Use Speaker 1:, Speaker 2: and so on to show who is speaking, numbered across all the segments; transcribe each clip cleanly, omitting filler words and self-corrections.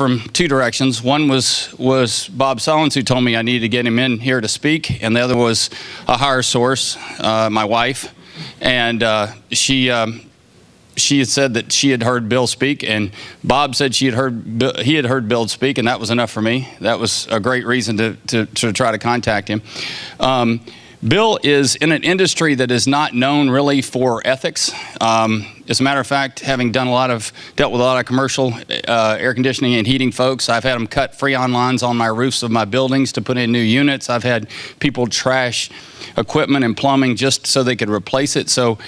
Speaker 1: from two directions. One was Bob Sullins, who told me I needed to get him in here to speak, and the other was a higher source, my wife, and she had said that she had heard Bill speak, and Bob said he had heard Bill speak, and that was enough for me. That was a great reason to try to contact him. Bill is in an industry that is not known really for ethics. As a matter of fact, having dealt with a lot of commercial air conditioning and heating folks, I've had them cut Freon lines on my roofs of my buildings to put in new units. I've had people trash equipment and plumbing just so they could replace it. So,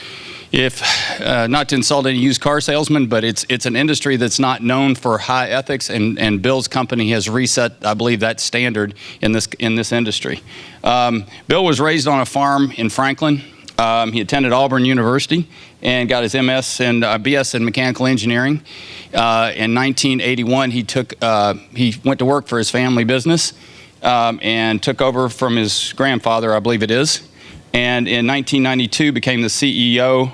Speaker 1: if not to insult any used car salesman, but it's an industry that's not known for high ethics, and Bill's company has reset, I believe, that standard in this industry. Bill was raised on a farm in Franklin. He attended Auburn University and got his MS and BS in mechanical engineering. In 1981, he went to work for his family business and took over from his grandfather, I believe it is. And in 1992 became the CEO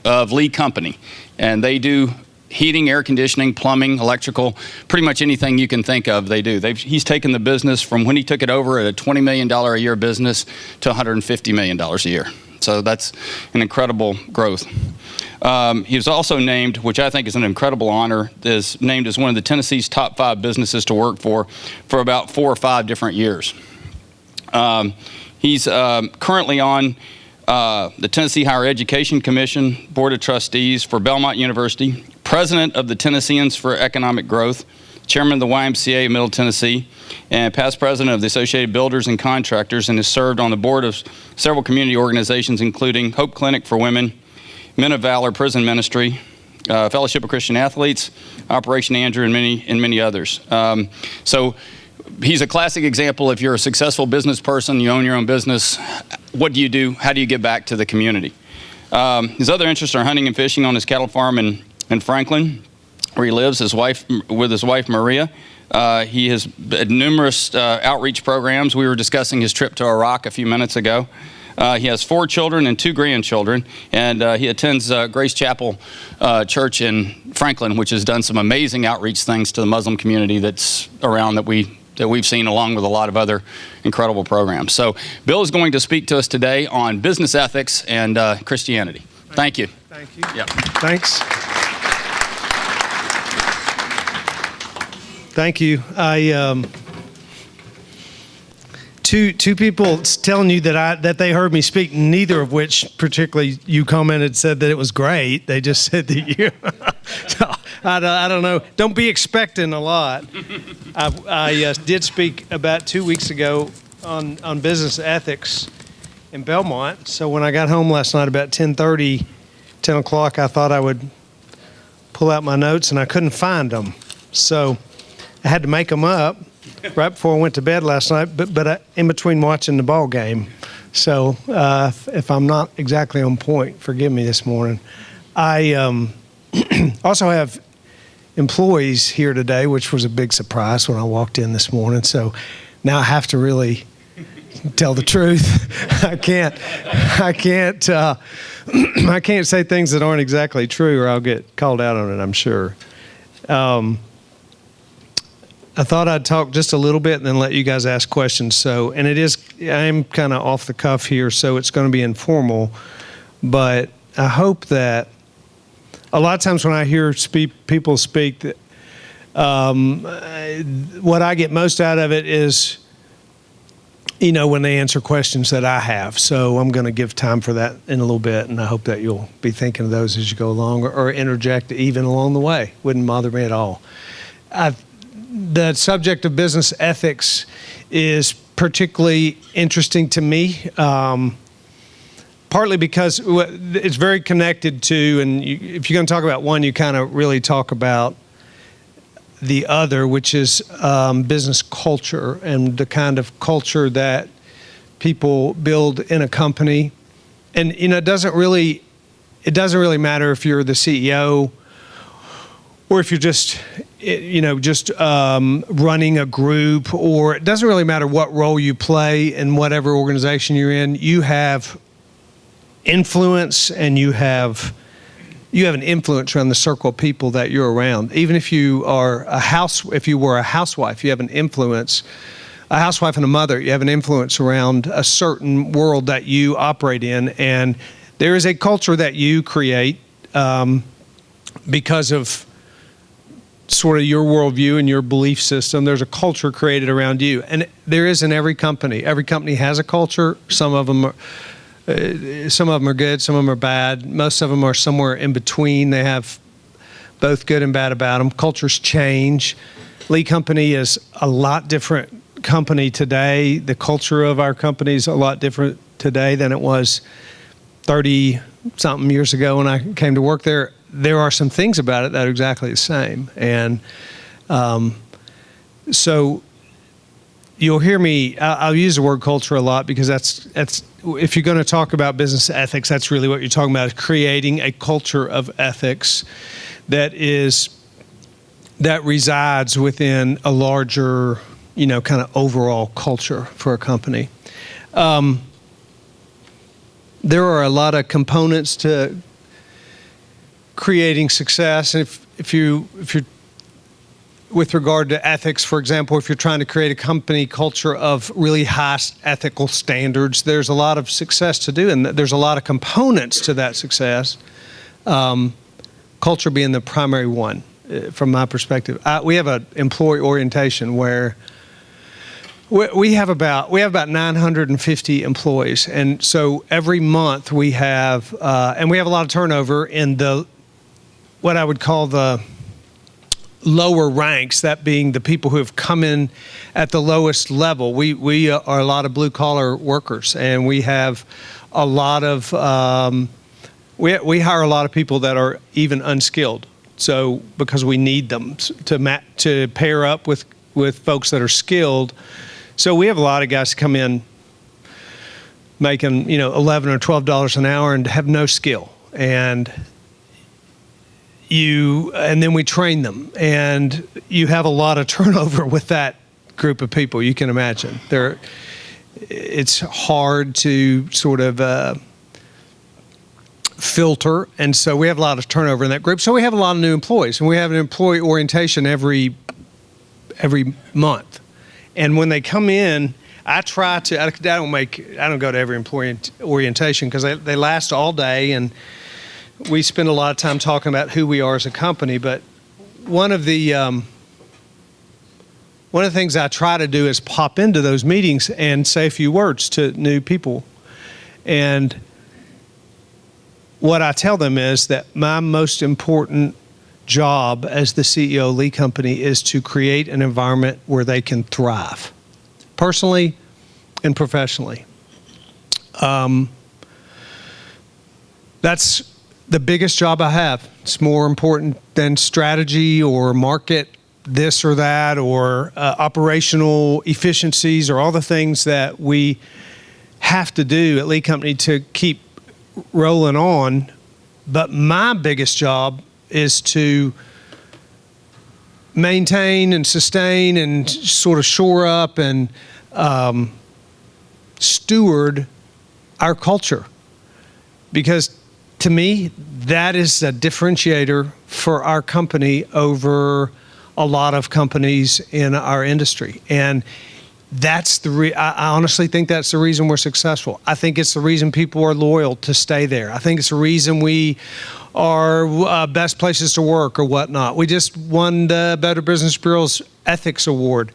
Speaker 1: of Lee Company. And they do heating, air conditioning, plumbing, electrical, pretty much anything you can think of they do. He's taken the business from when he took it over at a $20 million a year business to $150 million a year. So that's an incredible growth. He was also named, which I think is an incredible honor, is named as one of the Tennessee's top 5 businesses to work for about 4 or 5 different years. He's currently on the Tennessee Higher Education Commission Board of Trustees for Belmont University, president of the Tennesseans for Economic Growth, chairman of the YMCA of Middle Tennessee, and past president of the Associated Builders and Contractors, and has served on the board of several community organizations, including Hope Clinic for Women, Men of Valor Prison Ministry, Fellowship of Christian Athletes, Operation Andrew, and many others. So he's a classic example. If you're a successful business person, you own your own business, what do you do? How do you give back to the community? His other interests are hunting and fishing on his cattle farm in Franklin, where he lives with his wife Maria. He has numerous outreach programs. We were discussing his trip to Iraq a few minutes ago. He has 4 children and 2 grandchildren, and he attends Grace Chapel Church in Franklin, which has done some amazing outreach things to the Muslim community that's around that we've seen, along with a lot of other incredible programs. So Bill is going to speak to us today on business ethics and Christianity. Thank you.
Speaker 2: Thank you.
Speaker 1: Yep.
Speaker 2: Thanks. Thank you. Two people telling you that they heard me speak, neither of which particularly you commented said that it was great. They just said that you. So, I don't know. Don't be expecting a lot. I did speak about 2 weeks ago on business ethics in Belmont. So when I got home last night about 10 o'clock, I thought I would pull out my notes, and I couldn't find them. So I had to make them up right before I went to bed last night, but in between watching the ball game. So if I'm not exactly on point, forgive me this morning. I also have employees here today, which was a big surprise when I walked in this morning. So now I have to really tell the truth. I can't say things that aren't exactly true, or I'll get called out on it, I'm sure. I thought I'd talk just a little bit and then let you guys ask questions. So, and I'm kind of off the cuff here, so it's going to be informal. But I hope that a lot of times when I hear people speak, that what I get most out of it is, when they answer questions that I have. So I'm going to give time for that in a little bit, and I hope that you'll be thinking of those as you go along, or interject even along the way. Wouldn't bother me at all. The subject of business ethics is particularly interesting to me, partly because it's very connected to, and if you're going to talk about one, you kind of really talk about the other, which is business culture and the kind of culture that people build in a company. And it doesn't really matter if you're the CEO or if you're just running a group, or it doesn't really matter what role you play in whatever organization you're in. You have influence and you have you have an influence around the circle of people that you're around. Even if you were a housewife, you have an influence. A housewife and a mother, you have an influence around a certain world that you operate in, and there is a culture that you create because of sort of your worldview and your belief system. There's a culture created around you, and there is in every company. Every company has a culture. Some of them are good, some of them are bad. Most of them are somewhere in between. They have both good and bad about them. Cultures change. Lee Company is a lot different company today. The culture of our company is a lot different today than it was 30-something years ago when I came to work there. There are some things about it that are exactly the same. And so you'll hear me, I'll use the word culture a lot because that's if you're going to talk about business ethics, that's really what you're talking about, is creating a culture of ethics that resides within a larger, kind of overall culture for a company. There are a lot of components to creating success. And if you're with regard to ethics, for example, if you're trying to create a company culture of really high ethical standards, there's a lot of success to do, and there's a lot of components to that success. Culture being the primary one, from my perspective. We have an employee orientation where we have about 950 employees, and so every month we have a lot of turnover in what I would call the lower ranks, that being the people who have come in at the lowest level. We are a lot of blue collar workers, and we have a lot of we hire a lot of people that are even unskilled. So because we need them to pair up with folks that are skilled. So we have a lot of guys come in making $11 or $12 an hour and have no skill, and then we train them, and you have a lot of turnover with that group of people. You can imagine it's hard to sort of filter, and so we have a lot of turnover in that group. So we have a lot of new employees, and we have an employee orientation every month. And when they come in, I don't go to every employee orientation because they last all day, and we spend a lot of time talking about who we are as a company. But one of the things I try to do is pop into those meetings and say a few words to new people. And what I tell them is that my most important job as the CEO of Lee Company is to create an environment where they can thrive, personally and professionally. That's the biggest job I have. It's more important than strategy or market this or that or operational efficiencies or all the things that we have to do at Lee Company to keep rolling on. But my biggest job is to maintain and sustain and sort of shore up and steward our culture. Because to me, that is a differentiator for our company over a lot of companies in our industry. And that's I honestly think that's the reason we're successful. I think it's the reason people are loyal to stay there. I think it's the reason we are best places to work or whatnot. We just won the Better Business Bureau's Ethics Award.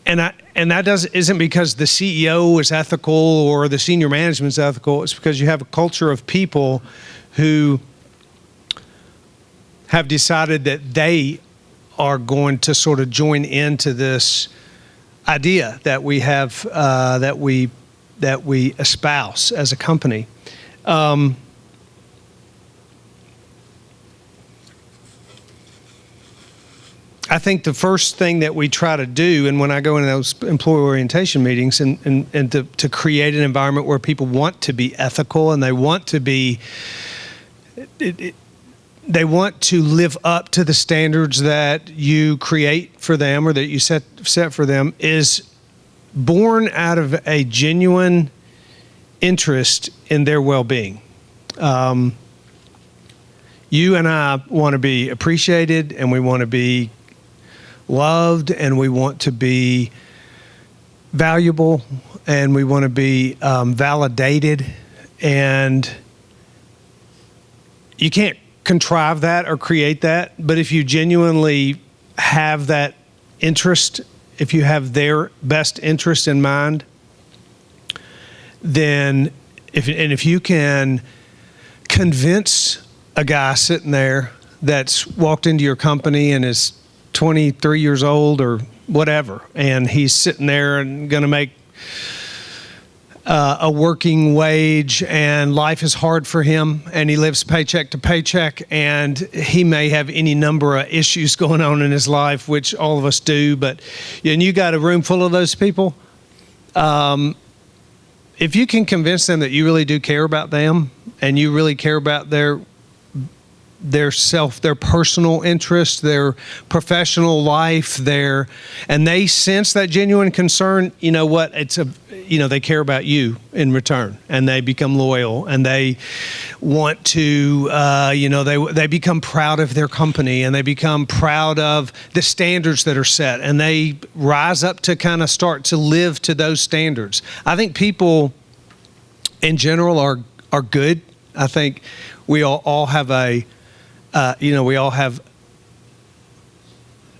Speaker 2: And that isn't because the CEO is ethical or the senior management's ethical. It's because you have a culture of people who have decided that they are going to sort of join into this idea that we have, that we espouse as a company. I think the first thing that we try to do, and when I go into those employee orientation meetings, and to create an environment where people want to be ethical and they want to be, they want to live up to the standards that you create for them or that you set for them, is born out of a genuine interest in their well-being. You and I want to be appreciated, and we want to be loved, and we want to be valuable, and we want to be validated. And you can't contrive that or create that, but if you genuinely have that interest, if you have their best interest in mind, then if you can convince a guy sitting there that's walked into your company and is 23 years old or whatever, and he's sitting there and going to make a working wage, and life is hard for him, and he lives paycheck to paycheck, and he may have any number of issues going on in his life, which all of us do, and you got a room full of those people, if you can convince them that you really do care about them, and you really care about their personal interests, their professional life, and they sense that genuine concern, you know what, they care about you in return, and they become loyal, and they want to, they become proud of their company, and they become proud of the standards that are set, and they rise up to kind of start to live to those standards. I think people in general are good. I think we all have we all have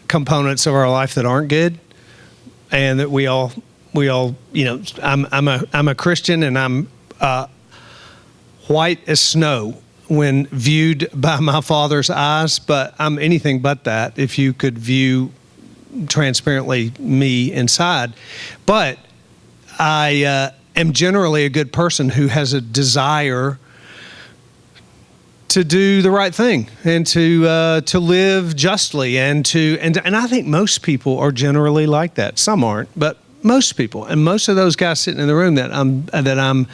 Speaker 2: components of our life that aren't good, and that we all, I'm a Christian, and I'm white as snow when viewed by my Father's eyes, but I'm anything but that if you could view transparently me inside. But I am generally a good person who has a desire to do the right thing, and to live justly, and I think most people are generally like that. Some aren't, but most people, and most of those guys sitting in the room that I'm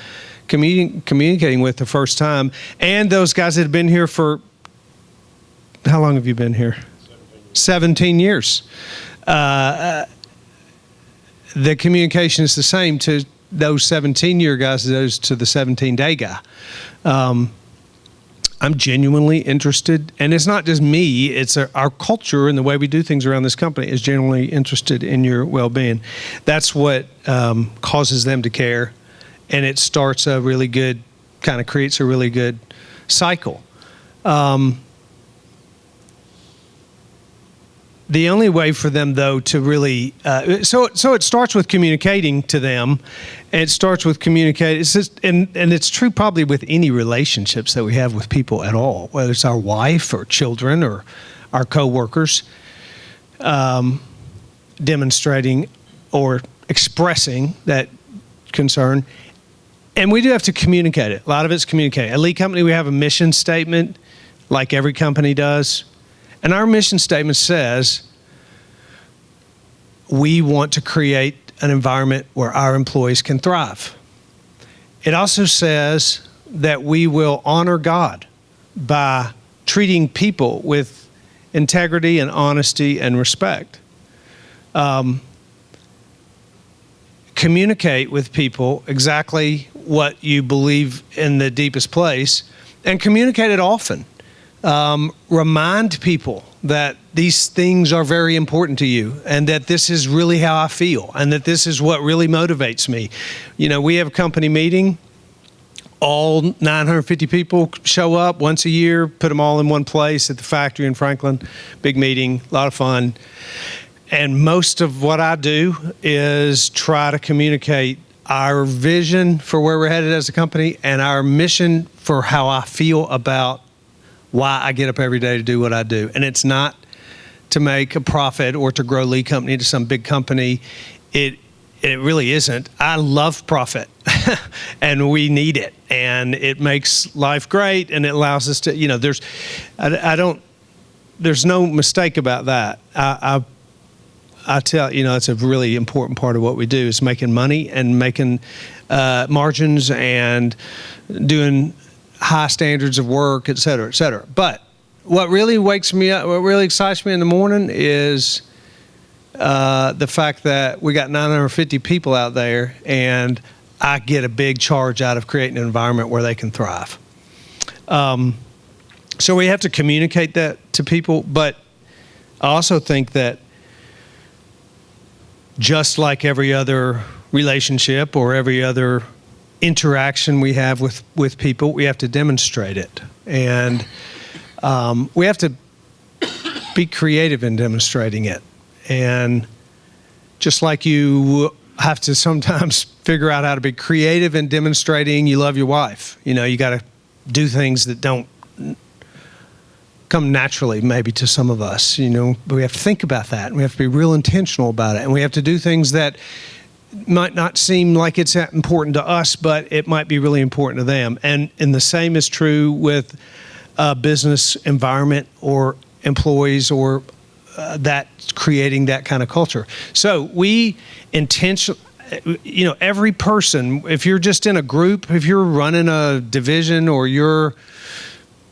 Speaker 2: communicating with the first time, and those guys that have been here for, how long have you been here? 17 years. The communication is the same to those 17-year guys as those to the 17-day guy. I'm genuinely interested, and it's not just me, it's our culture and the way we do things around this company is genuinely interested in your well-being. That's what causes them to care, and it starts a really good, kind of creates a really good cycle. The only way for them, though, to really so it starts with communicating to them. And it starts with communicating. It's just, and it's true probably with any relationships that we have with people at all, whether it's our wife or children or our coworkers, demonstrating or expressing that concern. And we do have to communicate it. A lot of it's communicating. At Lee Company, we have a mission statement, like every company does. And our mission statement says, we want to create an environment where our employees can thrive. It also says that we will honor God by treating people with integrity and honesty and respect. Communicate with people exactly what you believe in the deepest place, and communicate it often. Remind people that these things are very important to you, and that this is really how I feel, and that this is what really motivates me. We have a company meeting. All 950 people show up once a year, put them all in one place at the factory in Franklin. Big meeting, a lot of fun. And most of what I do is try to communicate our vision for where we're headed as a company, and our mission for how I feel about why I get up every day to do what I do. And it's not to make a profit or to grow Lee Company to some big company. It really isn't. I love profit and we need it, and it makes life great, and it allows us to, there's no mistake about that. I tell it's a really important part of what we do is making money and making margins and doing high standards of work, et cetera, et cetera. But what really wakes me up, what really excites me in the morning is the fact that we got 950 people out there, and I get a big charge out of creating an environment where they can thrive. So we have to communicate that to people, but I also think that just like every other relationship or every other interaction we have with people, we have to demonstrate it. And we have to be creative in demonstrating it. And just like you have to sometimes figure out how to be creative in demonstrating you love your wife. You know, you got to do things that don't come naturally maybe to some of us, you know, but we have to think about that, and we have to be real intentional about it, and we have to do things that might not seem like it's that important to us, but it might be really important to them. And the same is true with a business environment or employees or that creating that kind of culture. So we intentionally, you know, every person, if you're just in a group, if you're running a division or you're,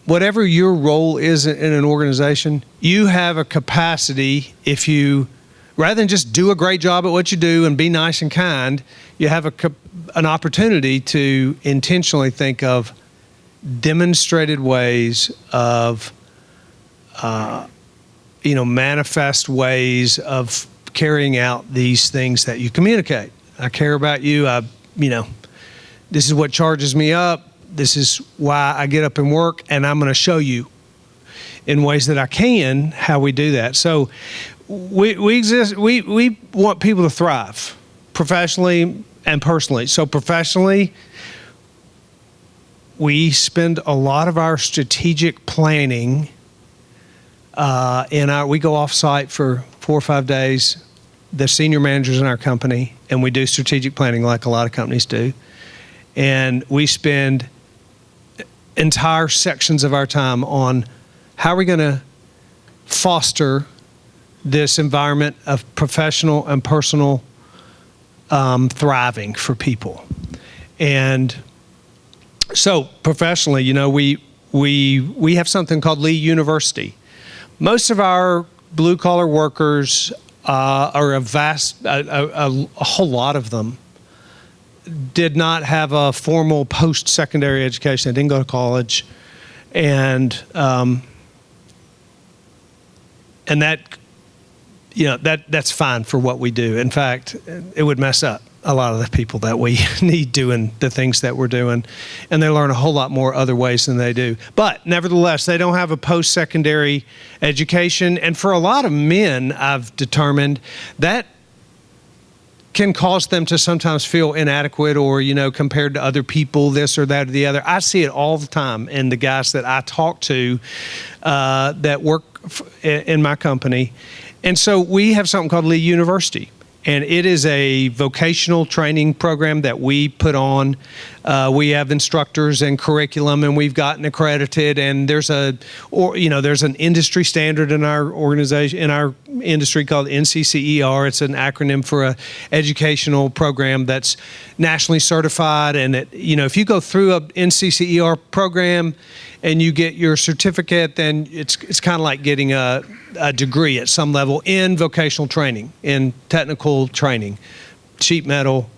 Speaker 2: whatever your role is in an organization, you have a capacity, if you, rather than just do a great job at what you do and be nice and kind, you have an opportunity to intentionally think of demonstrated ways of, you know, manifest ways of carrying out these things that you communicate. I care about you. You know, this is what charges me up. This is why I get up and work, and I'm going to show you in ways that I can how we do that. So we exist. We want people to thrive professionally and personally. So professionally, we spend a lot of our strategic planning we go off site for 4 or 5 days, the senior managers in our company, and we do strategic planning like a lot of companies do. And we spend entire sections of our time on how are we going to foster this environment of professional and personal thriving for people. And so professionally, you know, we have something called Lee University. Most of our blue-collar workers are a whole lot of them did not have a formal post-secondary education. They didn't go to college. And that, you know, that's fine for what we do. In fact, it would mess up a lot of the people that we need doing the things that we're doing, and they learn a whole lot more other ways than they do. But nevertheless, they don't have a post-secondary education, and for a lot of men, I've determined that can cause them to sometimes feel inadequate or, you know, compared to other people, this or that or the other. I see it all the time in the guys that I talk to that work in my company. And so we have something called Lee University. And it is a vocational training program that we put on. We have instructors and curriculum, and we've gotten accredited. And there's an industry standard in our organization, in our industry called NCCER. It's an acronym for a educational program that's nationally certified. And if you go through a NCCER program and you get your certificate, then it's kind of like getting a degree at some level in vocational training, in technical training, sheet metal,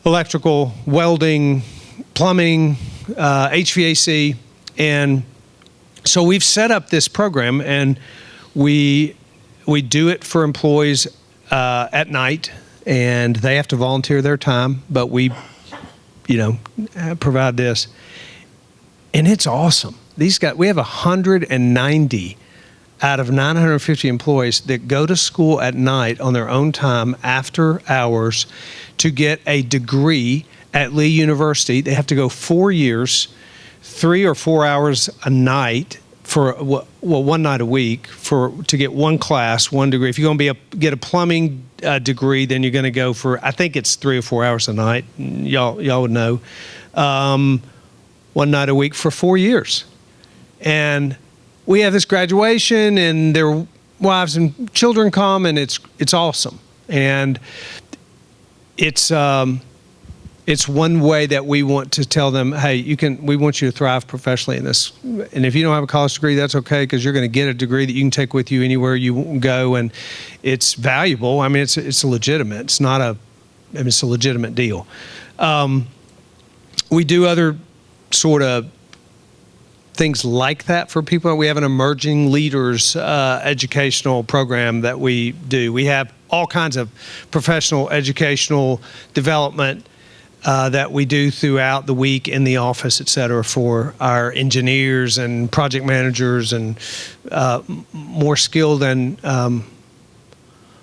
Speaker 2: electrical, welding, plumbing, HVAC. And so we've set up this program, and we do it for employees at night, and they have to volunteer their time, but we, provide this. And it's awesome. We have 190 out of 950 employees that go to school at night on their own time after hours to get a degree at Lee University. They have to go 4 years, 3 or 4 hours a night for, one night a week to get one class, one degree. If you're going to get a plumbing degree, then you're going to go for, I think it's 3 or 4 hours a night. Y'all would know. One night a week for 4 years. And we have this graduation, and their wives and children come, and it's awesome. And it's one way that we want to tell them, hey, we want you to thrive professionally in this. And if you don't have a college degree, that's okay, because you're going to get a degree that you can take with you anywhere you go, and it's valuable. I mean, it's legitimate. It's a legitimate deal. We do other sort of things like that for people. We have an emerging leaders educational program that we do. We have all kinds of professional educational development that we do throughout the week in the office, et cetera, for our engineers and project managers and more skilled and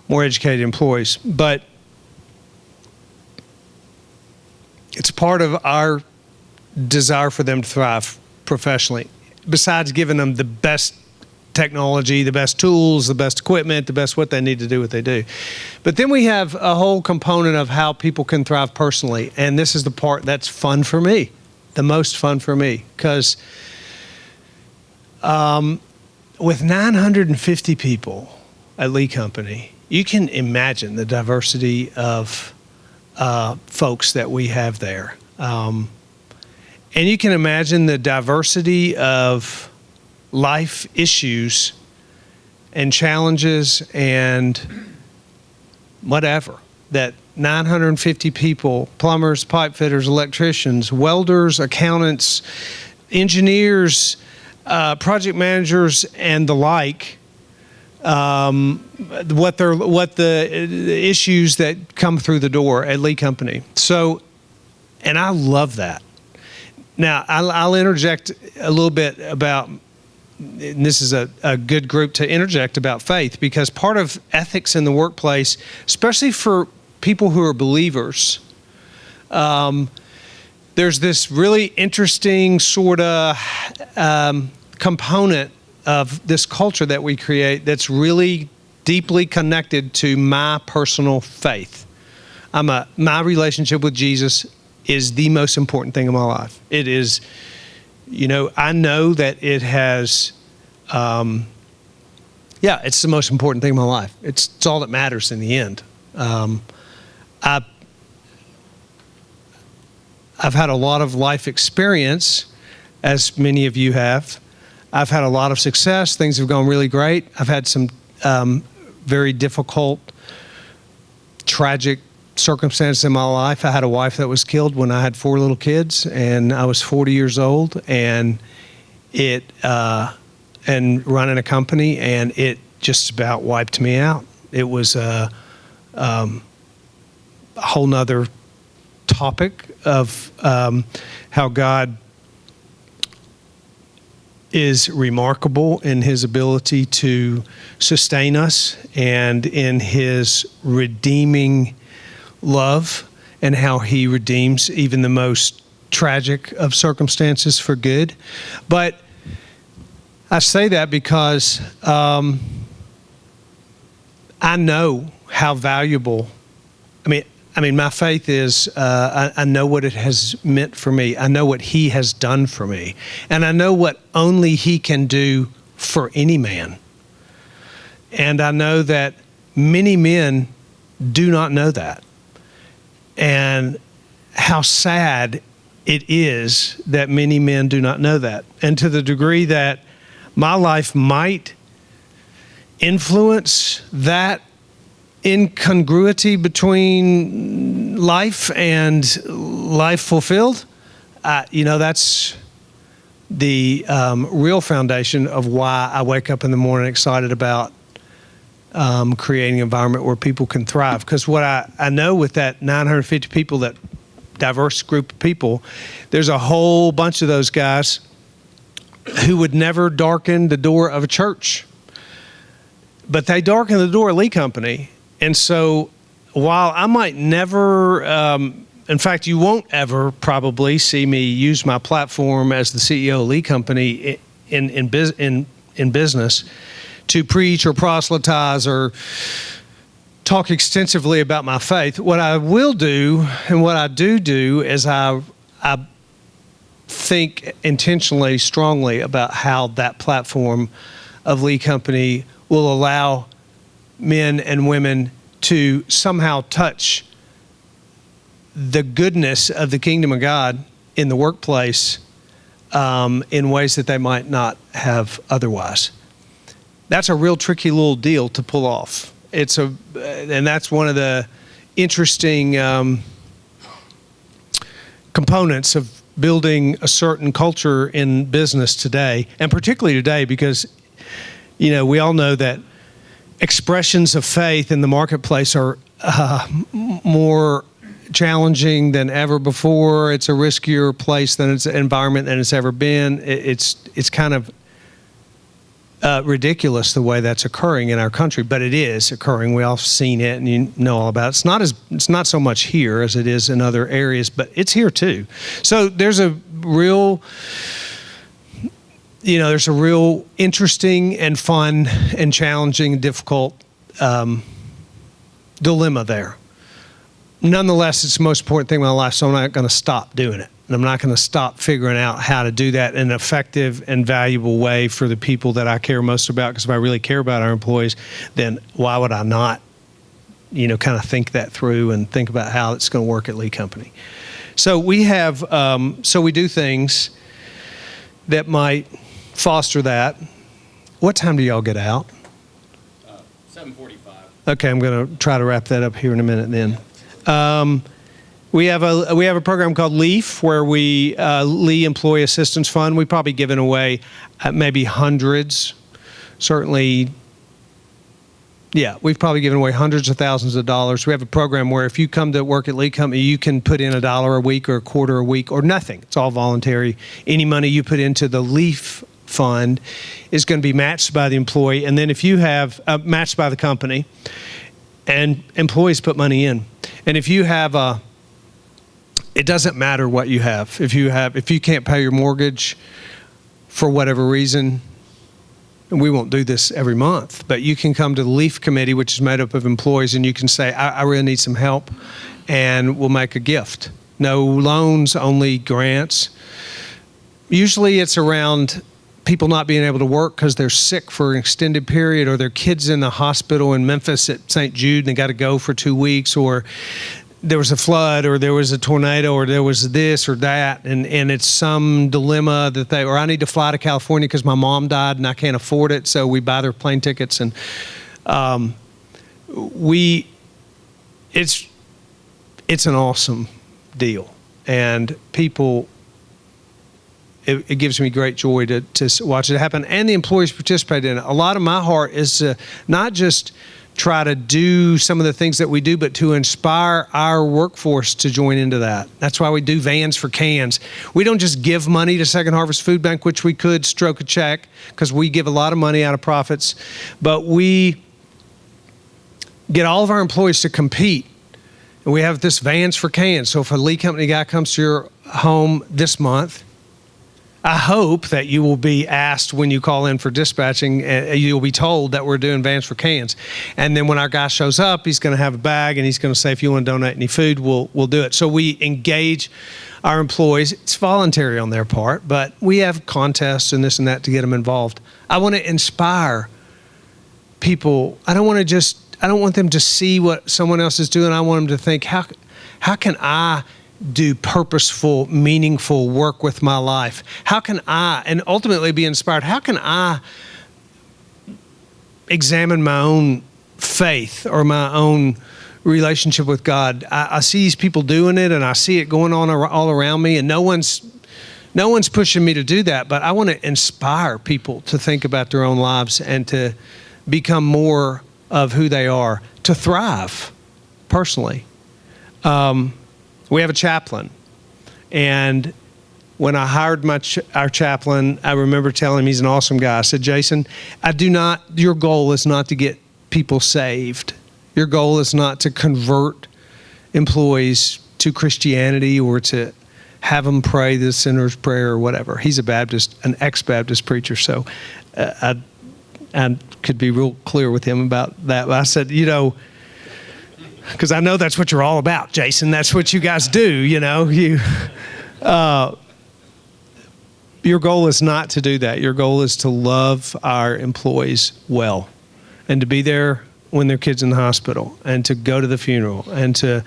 Speaker 2: more educated employees. But it's part of our desire for them to thrive professionally, besides giving them the best technology, the best tools, the best equipment, the best what they need to do what they do. But then we have a whole component of how people can thrive personally, and this is the part that's fun for me, the most fun for me, because with 950 people at Lee Company, you can imagine the diversity of folks that we have there. And you can imagine the diversity of life issues and challenges and whatever that 950 people, plumbers, pipe fitters, electricians, welders, accountants, engineers, project managers, and the like, what the issues that come through the door at Lee Company. So, and I love that. Now, I'll interject a little bit about, and this is a good group to interject about faith, because part of ethics in the workplace, especially for people who are believers, there's this really interesting sort of component of this culture that we create that's really deeply connected to my personal faith. My relationship with Jesus is the most important thing in my life. It is, I know that it has, it's the most important thing in my life. It's all that matters in the end. I've had a lot of life experience, as many of you have. I've had a lot of success. Things have gone really great. I've had some very difficult, tragic circumstances in my life. I had a wife that was killed when I had 4 little kids, and I was 40 years old, and and running a company, and it just about wiped me out. It was a whole nother topic of how God is remarkable in his ability to sustain us and in his redeeming love, and how he redeems even the most tragic of circumstances for good. But I say that because I know how valuable, I mean, my faith is, I know what it has meant for me. I know what he has done for me. And I know what only he can do for any man. And I know that many men do not know that. And how sad it is that many men do not know that. And to the degree that my life might influence that incongruity between life and life fulfilled, that's the real foundation of why I wake up in the morning excited about creating an environment where people can thrive. Because what I know with that 950 people, that diverse group of people, there's a whole bunch of those guys who would never darken the door of a church. But they darken the door of Lee Company. And so while I might never, in fact, you won't ever probably see me use my platform as the CEO of Lee Company in business to preach or proselytize or talk extensively about my faith. What I will do, and what I do is I think intentionally, strongly about how that platform of Lee Company will allow men and women to somehow touch the goodness of the kingdom of God in the workplace in ways that they might not have otherwise. That's a real tricky little deal to pull off. And that's one of the interesting components of building a certain culture in business today, and particularly today because, we all know that expressions of faith in the marketplace are more challenging than ever before. It's a riskier place than its environment than it's ever been. It's kind of ridiculous the way that's occurring in our country, but it is occurring. We all seen it, and you know all about it. It's not so much here as it is in other areas, but it's here too. So there's a real interesting and fun and challenging and difficult dilemma there. Nonetheless, it's the most important thing in my life, so I'm not going to stop doing it. And I'm not going to stop figuring out how to do that in an effective and valuable way for the people that I care most about, because if I really care about our employees, then why would I not, kind of think that through and think about how it's going to work at Lee Company. So we have, we do things that might foster that. What time do y'all get out?
Speaker 1: 7:45.
Speaker 2: Okay, I'm going to try to wrap that up here in a minute then. We have a program called LEAF, where Lee Employee Assistance Fund. We've probably given away maybe hundreds, certainly. Yeah, we've probably given away hundreds of thousands of dollars. We have a program where if you come to work at Lee Company, you can put in $1 a week or a quarter a week or nothing. It's all voluntary. Any money you put into the LEAF fund is going to be matched by the employee, and then if you have matched by the company, and employees put money in. And if you have it doesn't matter what you have. If you can't pay your mortgage for whatever reason, and we won't do this every month, but you can come to the LEAF committee, which is made up of employees, and you can say, I really need some help, and we'll make a gift. No loans, only grants. Usually it's around people not being able to work because they're sick for an extended period, or their kids in the hospital in Memphis at St. Jude and they got to go for 2 weeks, or there was a flood, or there was a tornado, or there was this or that, and it's some dilemma that or I need to fly to California because my mom died and I can't afford it, so we buy their plane tickets, and it's an awesome deal, and people. It gives me great joy to watch it happen, and the employees participate in it. A lot of my heart is to not just try to do some of the things that we do, but to inspire our workforce to join into that. That's why we do Vans for Cans. We don't just give money to Second Harvest Food Bank, which we could stroke a check because we give a lot of money out of profits, but we get all of our employees to compete. And we have this Vans for Cans. So if a Lee Company guy comes to your home this month, I hope that you will be asked when you call in for dispatching, you'll be told that we're doing Vans for Cans. And then when our guy shows up, he's going to have a bag and he's going to say, if you want to donate any food, we'll do it. So we engage our employees. It's voluntary on their part, but we have contests and this and that to get them involved. I want to inspire people. I don't want them to see what someone else is doing. I want them to think, how can I do purposeful, meaningful work with my life? How can I, and ultimately be inspired, how can I examine my own faith or my own relationship with God? I see these people doing it, and I see it going on all around me, and no one's pushing me to do that, but I want to inspire people to think about their own lives and to become more of who they are, to thrive personally. We have a chaplain, and when I hired our chaplain, I remember telling him, he's an awesome guy. I said, Jason, your goal is not to get people saved. Your goal is not to convert employees to Christianity or to have them pray the sinner's prayer or whatever. He's a Baptist, an ex-Baptist preacher, so I could be real clear with him about that. But I said, because I know that's what you're all about, Jason. That's what you guys do, Your goal is not to do that. Your goal is to love our employees well, and to be there when their kid's in the hospital, and to go to the funeral, and to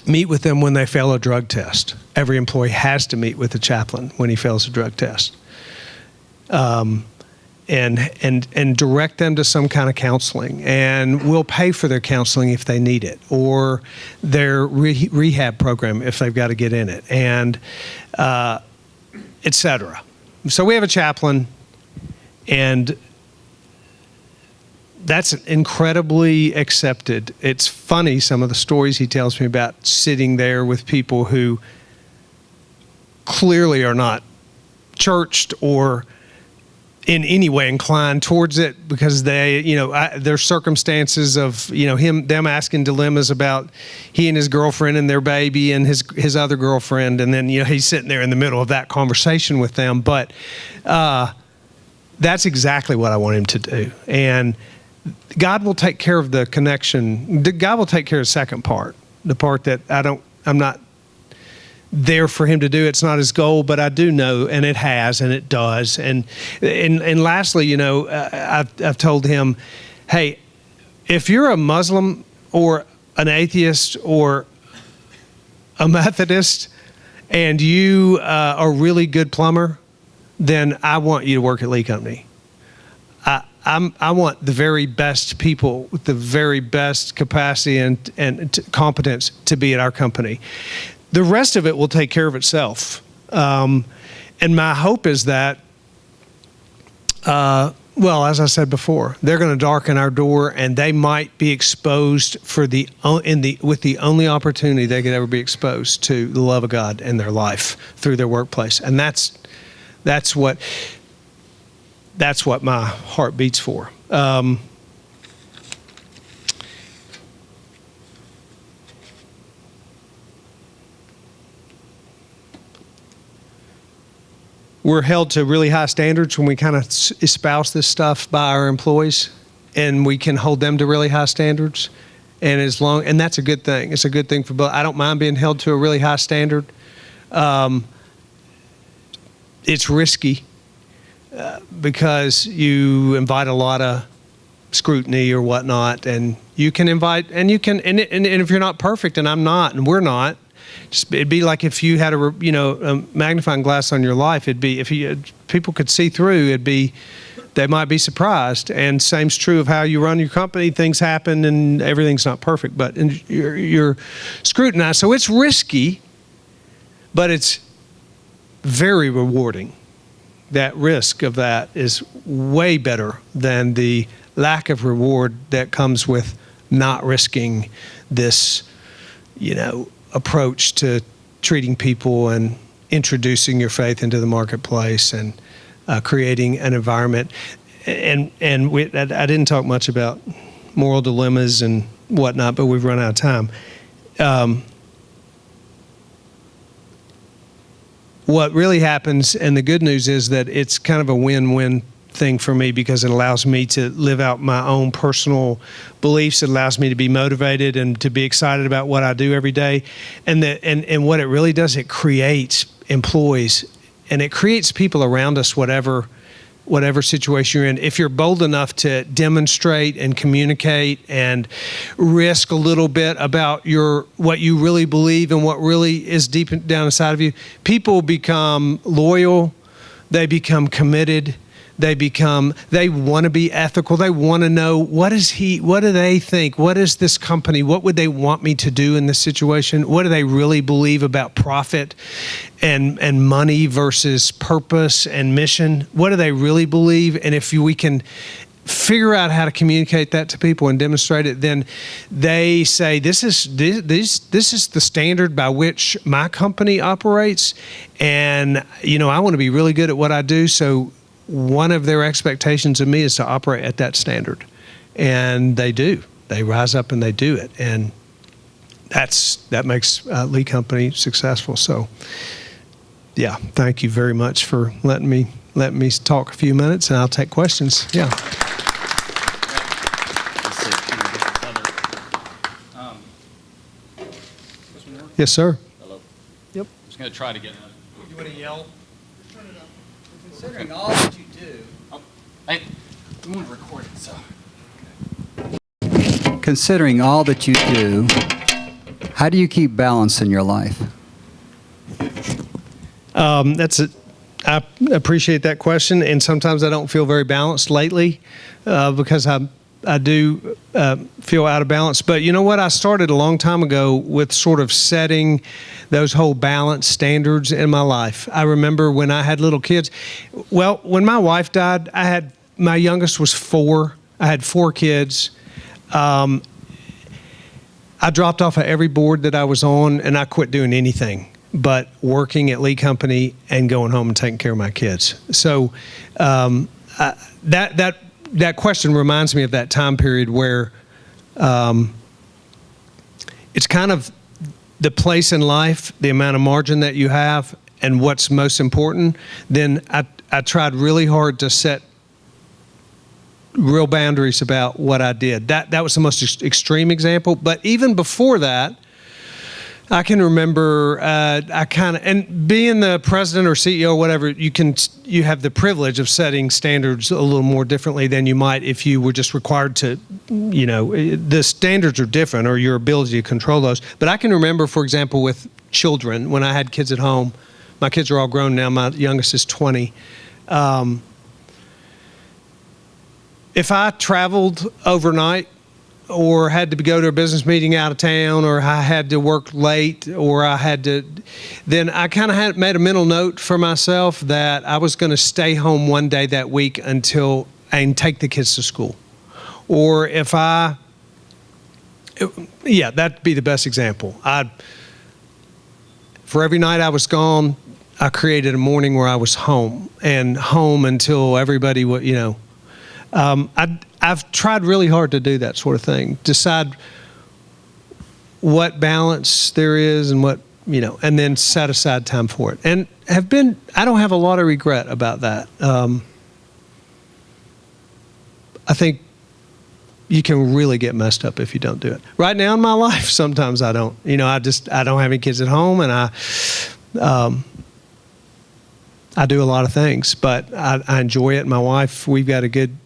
Speaker 2: meet with them when they fail a drug test. Every employee has to meet with the chaplain when he fails a drug test. and direct them to some kind of counseling, and we'll pay for their counseling if they need it, or their rehab program if they've got to get in it, and et cetera. So we have a chaplain, and that's incredibly accepted. It's funny, some of the stories he tells me about sitting there with people who clearly are not churched or in any way inclined towards it, because they, their circumstances of, them asking dilemmas about he and his girlfriend and their baby and his other girlfriend. And then, he's sitting there in the middle of that conversation with them. But that's exactly what I want him to do. And God will take care of the connection. God will take care of the second part, the part that I'm not there for him to do. It's not his goal, but I do know, and it has, and it does. And lastly, I've told him, hey, if you're a Muslim or an atheist or a Methodist and you are a really good plumber, then I want you to work at Lee Company. I want the very best people with the very best capacity and competence to be at our company. The rest of it will take care of itself. And my hope is that, as I said before, they're going to darken our door, and they might be exposed with the only opportunity they could ever be exposed to the love of God in their life through their workplace. And that's what my heart beats for. We're held to really high standards when we kind of espouse this stuff by our employees, and we can hold them to really high standards. And that's a good thing. It's a good thing for both. I don't mind being held to a really high standard. It's risky because you invite a lot of scrutiny or whatnot, and you can invite, and if you're not perfect, and I'm not, and we're not, it'd be like if you had a magnifying glass on your life. It'd be, if people could see through, they might be surprised. And same's true of how you run your company. Things happen and everything's not perfect, but you're scrutinized. So it's risky, but it's very rewarding. That risk of that is way better than the lack of reward that comes with not risking this, approach to treating people and introducing your faith into the marketplace and creating an environment. And I didn't talk much about moral dilemmas and whatnot, but we've run out of time. What really happens, and the good news is that it's kind of a win-win thing for me, because it allows me to live out my own personal beliefs. It allows me to be motivated and to be excited about what I do every day. And what it really does, it creates employees, and it creates people around us, whatever situation you're in. If you're bold enough to demonstrate and communicate and risk a little bit about what you really believe and what really is deep down inside of you, people become loyal, they become committed, they want to be ethical. They want to know, what do they think? What is this company? What would they want me to do in this situation? What do they really believe about profit and money versus purpose and mission? What do they really believe? And if we can figure out how to communicate that to people and demonstrate it, then they say, this is the standard by which my company operates. And, I want to be really good at what I do. So one of their expectations of me is to operate at that standard. And they do. They rise up and they do it. And that makes Lee Company successful. So, yeah, thank you very much for letting me talk a few minutes, and I'll take questions. Yeah. Yes, sir.
Speaker 1: Hello.
Speaker 2: Yep.
Speaker 1: I'm just going to try to get another.
Speaker 2: You want to yell?
Speaker 3: Considering all that you do,
Speaker 1: I want to record it, so.
Speaker 3: considering all that you do, how do you keep balance in your life?
Speaker 2: I I appreciate that question, and sometimes I don't feel very balanced lately because I do feel out of balance. But you know what? I started a long time ago with sort of setting those whole balance standards in my life. I remember when I had little kids. Well, when my wife died, my youngest was 4. I had 4 kids. I dropped off of every board that I was on, and I quit doing anything but working at Lee Company and going home and taking care of my kids. So that question reminds me of that time period where it's kind of the place in life, the amount of margin that you have, and what's most important. Then I tried really hard to set real boundaries about what I did. That was the most extreme example. But even before that, I can remember and being the president or CEO or whatever, you have the privilege of setting standards a little more differently than you might if you were just required to, the standards are different, or your ability to control those. But I can remember, for example, with children, when I had kids at home, my kids are all grown now, my youngest is 20. If I traveled overnight, or had to go to a business meeting out of town, or I had to work late, or then I kind of made a mental note for myself that I was going to stay home one day that week and take the kids to school. Or that'd be the best example. For every night I was gone, I created a morning where I was home until everybody would, I've tried really hard to do that sort of thing. Decide what balance there is and what, and then set aside time for it. And I don't have a lot of regret about that. I think you can really get messed up if you don't do it. Right now in my life, sometimes I don't. I don't have any kids at home, and I do a lot of things, but I enjoy it. My wife, we've got a good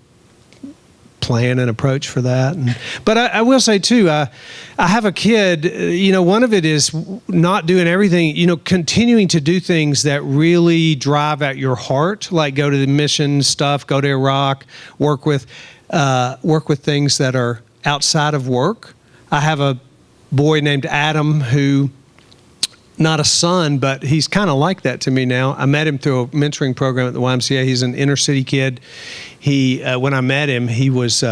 Speaker 2: plan and approach for that. But I will say too, I have a kid, one of it is not doing everything, continuing to do things that really drive at your heart, like go to the mission stuff, go to Iraq, work with things that are outside of work. I have a boy named Adam who, not a son, but he's kind of like that to me now. I met him through a mentoring program at the YMCA. He's an inner city kid. When I met him, he was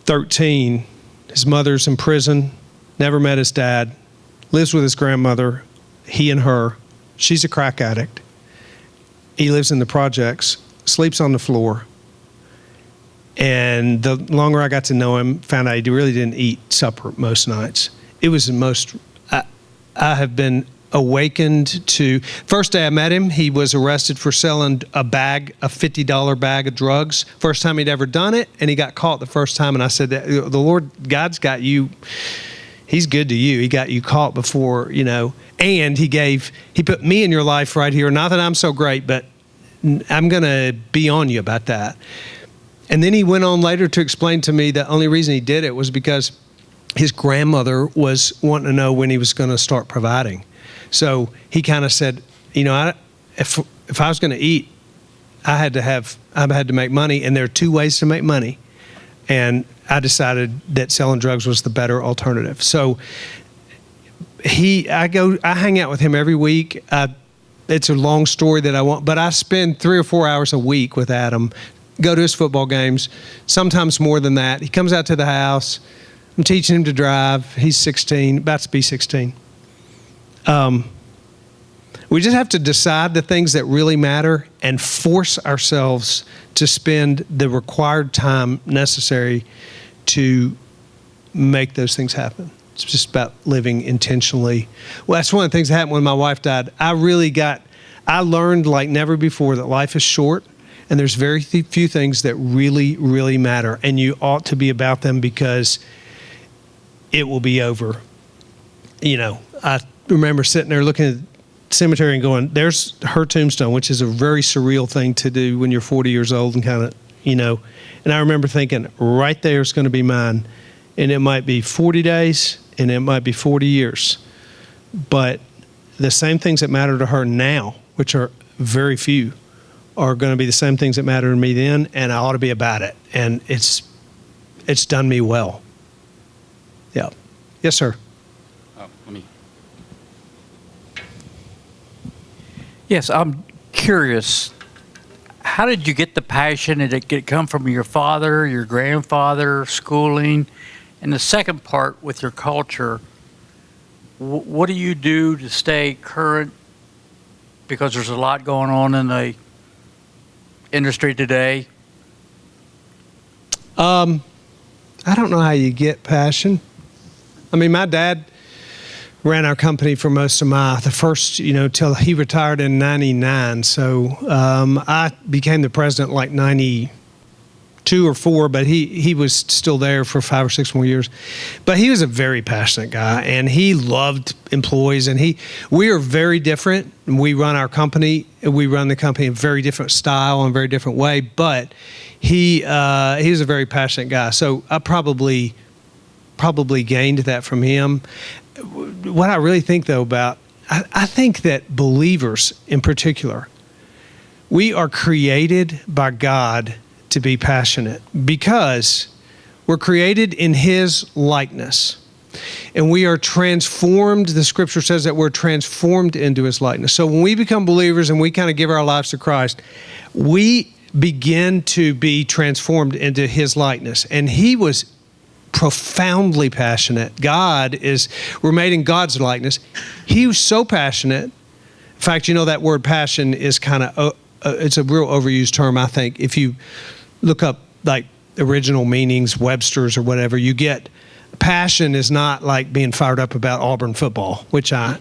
Speaker 2: 13. His mother's in prison, never met his dad, lives with his grandmother, he and her. She's a crack addict. He lives in the projects, sleeps on the floor. And the longer I got to know him, found out he really didn't eat supper most nights. It was the most... I have been awakened to. First day I met him, he was arrested for selling a $50 bag of drugs. First time he'd ever done it, and he got caught the first time. And I said, the Lord, God's got you. He's good to you. He got you caught before, and he put me in your life right here. Not that I'm so great, but I'm going to be on you about that. And then he went on later to explain to me the only reason he did it was because his grandmother was wanting to know when he was going to start providing. So he kind of said, if I was going to eat, I had to make money, and there are 2 ways to make money. And I decided that selling drugs was the better alternative. So I hang out with him every week. It's a long story but I spend 3 or 4 hours a week with Adam, go to his football games, sometimes more than that. He comes out to the house. I'm teaching him to drive. He's 16, about to be 16. We just have to decide the things that really matter and force ourselves to spend the required time necessary to make those things happen. It's just about living intentionally. Well, that's one of the things that happened when my wife died. I learned like never before that life is short, and there's very few things that really, really matter, and you ought to be about them because it will be over. I remember sitting there looking at the cemetery and going, there's her tombstone, which is a very surreal thing to do when you're 40 years old and kind of, and I remember thinking, right there is going to be mine. And it might be 40 days and it might be 40 years. But the same things that matter to her now, which are very few are going to be the same things that matter to me then, and I ought to be about it. And it's done me well. Yeah. Yes, sir.
Speaker 1: Oh, let me.
Speaker 4: Yes, I'm curious. How did you get the passion? Did it come from your father, your grandfather, schooling? And the second part with your culture, what do you do to stay current? Because there's a lot going on in the industry today.
Speaker 2: I don't know how you get passion. I mean, my dad ran our company for most of the first, till he retired in 99. So I became the president like 92 or 4, but he was still there for 5 or 6 more years. But he was a very passionate guy, and he loved employees, and we are very different. We run the company in a very different style and very different way, but he was a very passionate guy. So I probably gained that from him. What I really think, though, I think that believers in particular, we are created by God to be passionate because we're created in His likeness. And we are transformed. The scripture says that we're transformed into His likeness. So when we become believers and we kind of give our lives to Christ, we begin to be transformed into His likeness. And He was profoundly passionate. We're made in God's likeness. He was so passionate. In fact, that word passion is it's a real overused term, I think. If you look up like original meanings, Webster's or whatever, you get passion is not like being fired up about Auburn football, which I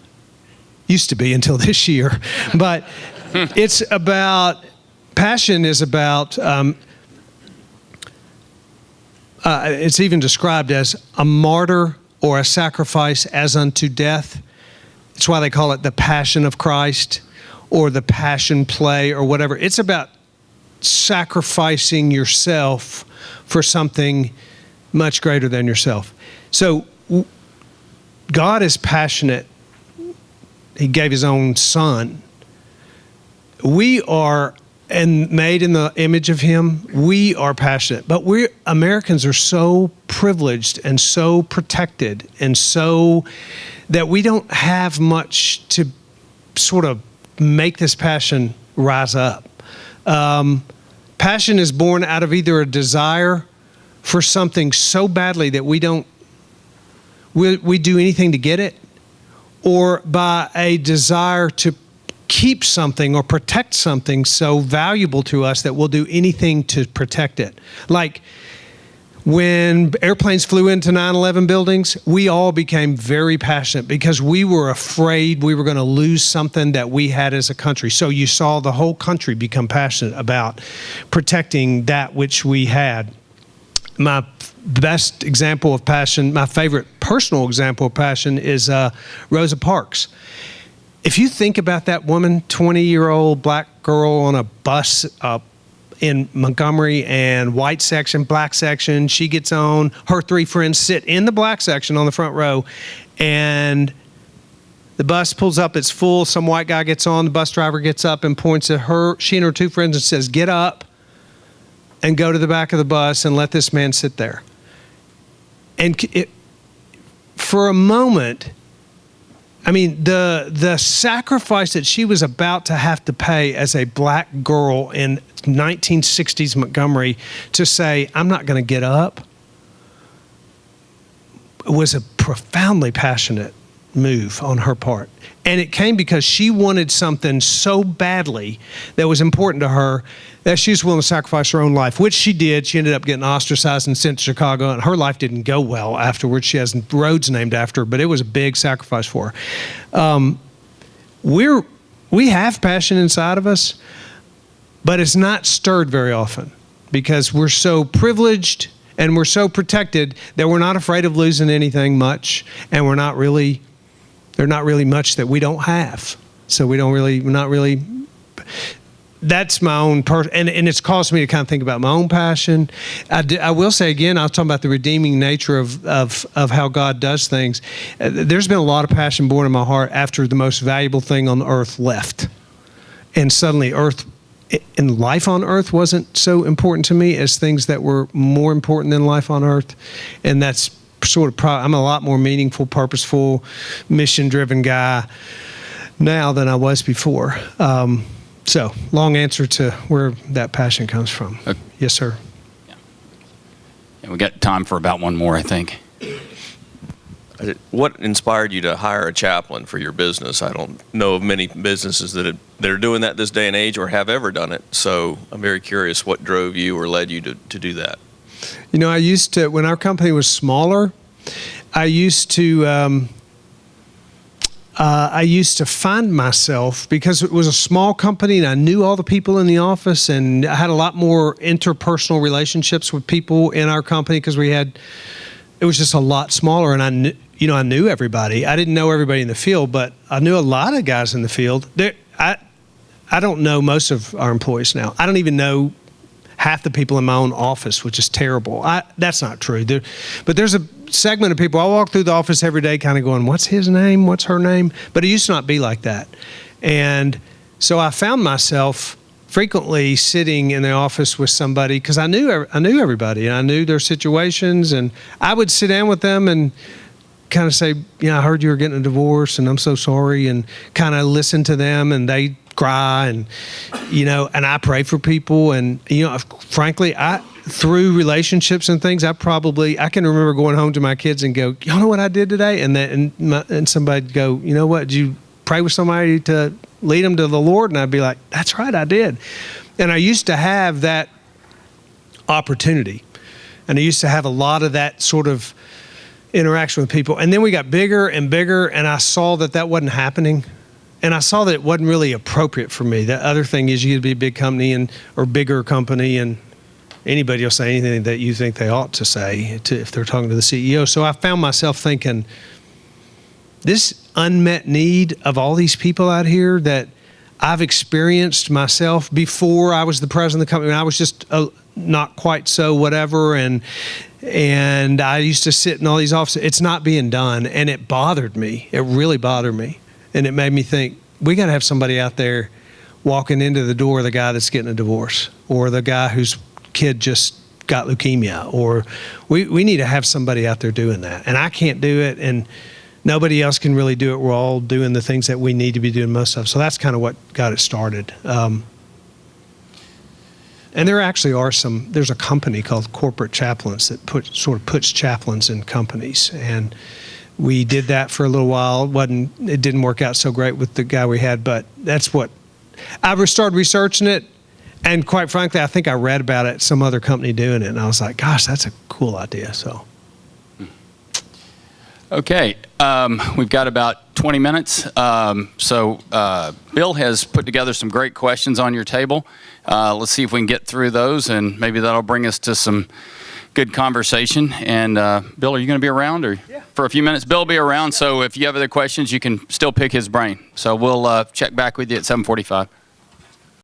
Speaker 2: used to be until this year. But passion is about, it's even described as a martyr or a sacrifice as unto death. It's why they call it the Passion of Christ or the Passion Play or whatever. It's about sacrificing yourself for something much greater than yourself. So God is passionate. He gave His own Son. We are made in the image of Him. We are passionate, but Americans are so privileged and so protected, and so that we don't have much to sort of make this passion rise up. Passion is born out of either a desire for something so badly that we do anything to get it, or by a desire to keep something or protect something so valuable to us that we'll do anything to protect it. Like when airplanes flew into 9/11 buildings, we all became very passionate because we were afraid we were going to lose something that we had as a country. So you saw the whole country become passionate about protecting that which we had. My best example of passion, my favorite personal example of passion is Rosa Parks. If you think about that woman, 20-year-old black girl on a bus in Montgomery, and white section, black section, she gets on, her 3 friends sit in the black section on the front row, and the bus pulls up, it's full, some white guy gets on, the bus driver gets up and points at her, she and her 2 friends, and says, "Get up and go to the back of the bus and let this man sit there." And for a moment, I mean, the sacrifice that she was about to have to pay as a black girl in 1960s Montgomery to say, "I'm not going to get up," was a profoundly passionate move on her part. And it came because she wanted something so badly that was important to her that she was willing to sacrifice her own life, which she did. She ended up getting ostracized and sent to Chicago, and her life didn't go well afterwards. She has roads named after her, but it was a big sacrifice for her. We have passion inside of us, but it's not stirred very often because we're so privileged and we're so protected that we're not afraid of losing anything much, and there's not really much that we don't have. So we're not really. That's my own and it's caused me to kind of think about my own passion. I will say again, I was talking about the redeeming nature of how God does things. There's been a lot of passion born in my heart after the most valuable thing on earth left. and suddenly Earth and life on Earth wasn't so important to me as things that were more important than life on Earth. And that's sort of, I'm a lot more meaningful, purposeful, mission-driven guy now than I was before. So, long answer to where that passion comes from.
Speaker 1: Okay.
Speaker 2: Yes, sir.
Speaker 1: Yeah, we got time for about one more, I think.
Speaker 5: What inspired you to hire a chaplain for your business? I don't know of many businesses that are doing that this day and age or have ever done it. So I'm very curious what drove you or led you to do that.
Speaker 2: You know, I used to, when our company was smaller, I used to find myself, because it was a small company and I knew all the people in the office, and I had a lot more interpersonal relationships with people in our company because it was just a lot smaller, and I knew everybody. I didn't know everybody in the field, but I knew a lot of guys in the field. I don't know most of our employees now. I don't even know half the people in my own office, which is terrible. That's not true. But there's a segment of people, I walk through the office every day kind of going, what's his name? What's her name? But it used to not be like that. And so I found myself frequently sitting in the office with somebody because I knew everybody and I knew their situations, and I would sit down with them and kind of say, I heard you were getting a divorce and I'm so sorry, and kind of listen to them, and they cry, and and I pray for people, and frankly, through relationships and things, I can remember going home to my kids and go, y'all know what I did today? And somebody'd go, you know what, did you pray with somebody to lead them to the Lord? And I'd be like, that's right, I did. And I used to have that opportunity, and I used to have a lot of that sort of interaction with people. And then we got bigger and bigger, and I saw that wasn't happening. And I saw that it wasn't really appropriate for me. The other thing is, you could be a big company or bigger company, and anybody will say anything that you think they ought to say if they're talking to the CEO. So I found myself thinking, this unmet need of all these people out here that I've experienced myself before I was the president of the company. I was just not quite so whatever, and I used to sit in all these offices. It's not being done, and it bothered me. It really bothered me, and it made me think, we got to have somebody out there walking into the door of the guy that's getting a divorce, or the guy whose kid just got leukemia, or we need to have somebody out there doing that. And I can't do it, and nobody else can really do it. We're all doing the things that we need to be doing most of. So that's kind of what got it started. And there actually are there's a company called Corporate Chaplains that puts chaplains in companies. And we did that for a little while. It didn't work out so great with the guy we had, but that's what, I started researching it. And quite frankly, I think I read about it, some other company doing it. And I was like, gosh, that's a cool idea. So.
Speaker 1: Okay, we've got about 20 minutes. So Bill has put together some great questions on your table. Let's see if we can get through those, and maybe that'll bring us to some good conversation. And Bill, are you going to be around for a few minutes? Bill will be around, so if you have other questions, you can still pick his brain. So we'll check back with you at 7:45.